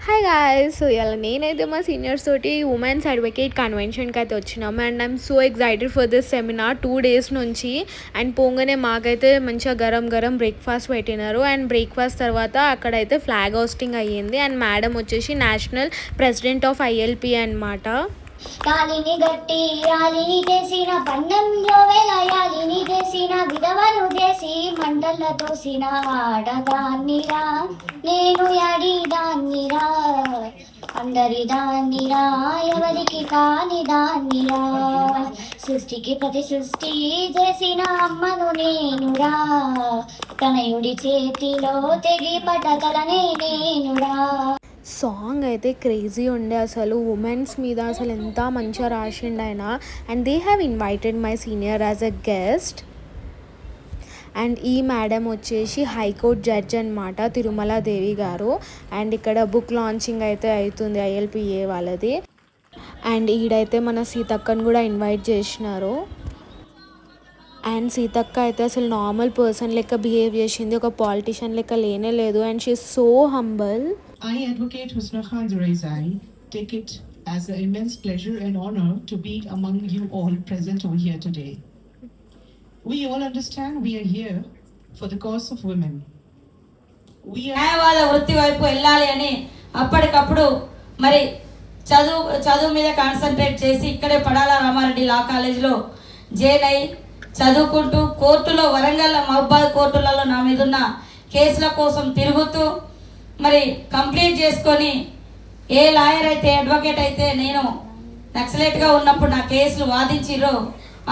Hi guys. So ఇలా నేనైతే మా సీనియర్స్ తోటి ఉమెన్స్ అడ్వకేట్ కన్వెన్షన్కి అయితే వచ్చినాము. And I'm so excited for this seminar 2 days నుంచి. అండ్ పోగానే మాకైతే మంచిగా గరం గరం బ్రేక్ఫాస్ట్ పెట్టినారు. అండ్ బ్రేక్ఫాస్ట్ తర్వాత అక్కడైతే ఫ్లాగ్ హోస్టింగ్ అయ్యింది. అండ్ మేడం వచ్చేసి నేషనల్ ప్రెసిడెంట్ ఆఫ్ ILP అనమాట. యాలిని గట్టి యాలిని చేసిన పన్నెంలో వేల యాలిని చేసిన విధవను చేసి మంటల్లో తోసిన ఆడదాన్నిరా నేను యాడిదాన్నిరా అందరి దాన్నిరా ఎవరికి కాని దాన్నిరా సృష్టికి ప్రతి సృష్టి చేసిన అమ్మను నేనురా తనయుడి చేతిలో తెగి పడ్డతలనే నేనురా. సాంగ్ అయితే క్రేజీ ఉండే అసలు. ఉమెన్స్ మీద అసలు ఎంత మంచిగా రాసిండు ఆయన. And they have invited my senior as a guest. And ఈ మేడం వచ్చేసి హైకోర్టు జడ్జ్ అనమాట, తిరుమల దేవి గారు. అండ్ ఇక్కడ బుక్ లాంచింగ్ అయితే అవుతుంది ILPA వాళ్ళది. అండ్ ఈడైతే మన సీతక్కను కూడా ఇన్వైట్ చేసినారు. అండ్ సీతక్క అయితే అసలు నార్మల్ పర్సన్ లెక్క బిహేవ్ చేసింది, ఒక పాలిటిషియన్ లెక్క లేనే లేదు. And she is so humble. I, Advocate Husna Khan Zuraizai, take it as an immense pleasure and honor to be among you all present over here today. We all understand we are here for the cause of women. న్యాయవాద వృత్తి వైపు వెళ్ళాలి అని అప్పటికప్పుడు మరి చదువు మీద concentrate చేసి ఇక్కడే పడాల రామారెడ్డి లా కాలేజ్లో జాయిన్ అయ్యి చదువుకుంటూ కోర్టులో వరంగల్ మహబాద్ కోర్టులలో నా మీద ఉన్న కేసుల కోసం తిరుగుతూ మరి కంప్లీట్ చేసుకొని ఏ లాయర్ అయితే అడ్వకేట్ అయితే నేను నక్సలైట్గా ఉన్నప్పుడు నా కేసులు వాదించిరో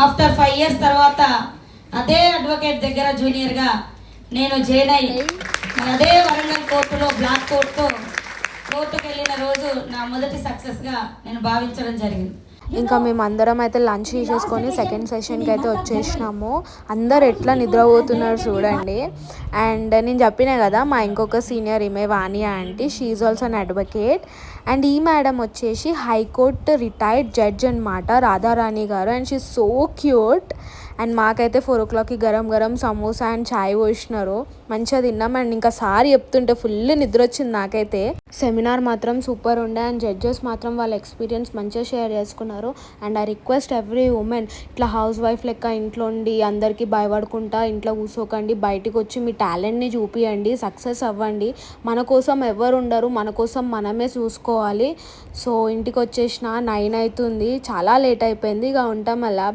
ఆఫ్టర్ 5 years తర్వాత అదే అడ్వకేట్ దగ్గర జూనియర్గా నేను జాయిన్ అయ్యి అదే వరంగల్ కోర్టులో బ్లాక్ కోర్టుకు వెళ్ళిన రోజు నా మొదటి సక్సెస్గా నేను భావించడం జరిగింది. ఇంకా మేము అందరం అయితే లంచ్ చేసేసుకొని సెకండ్ సెషన్కి అయితే వచ్చేసినాము. అందరు ఎట్లా నిద్రపోతున్నారు చూడండి. అండ్ నేను చెప్పినా కదా మా ఇంకొక సీనియర్ ఈమె Vani aunty, she is also an advocate. And ఈ మేడం వచ్చేసి హైకోర్టు రిటైర్డ్ జడ్జ్ అనమాట, Radharani garu. And she is so cute. And మాకైతే 4 o'clockకి గరం గరం సమోసా అండ్ ఛాయ్ పోసినారు. మంచిగా తిన్నాం. అండ్ ఇంకా సార్ చెప్తుంటే ఫుల్ నిద్ర వచ్చింది నాకైతే. సెమినార్ మాత్రం సూపర్ ఉండే. అండ్ జడ్జెస్ మాత్రం వాళ్ళ ఎక్స్పీరియన్స్ మంచిగా షేర్ చేసుకున్నారు. And I request every women, ఇట్లా హౌస్ వైఫ్ లెక్క ఇంట్లో ఉండి అందరికీ భయపడుకుంటా ఇంట్లో కూర్చోకండి, బయటికి వచ్చి మీ టాలెంట్ని చూపియండి, సక్సెస్ అవ్వండి. మన కోసం ఎవరు ఉండరు, మన కోసం మనమే చూసుకోవాలి. సో ఇంటికి వచ్చేసిన 9 అవుతుంది, చాలా లేట్ అయిపోయింది. ఇక ఉంటాం అలా.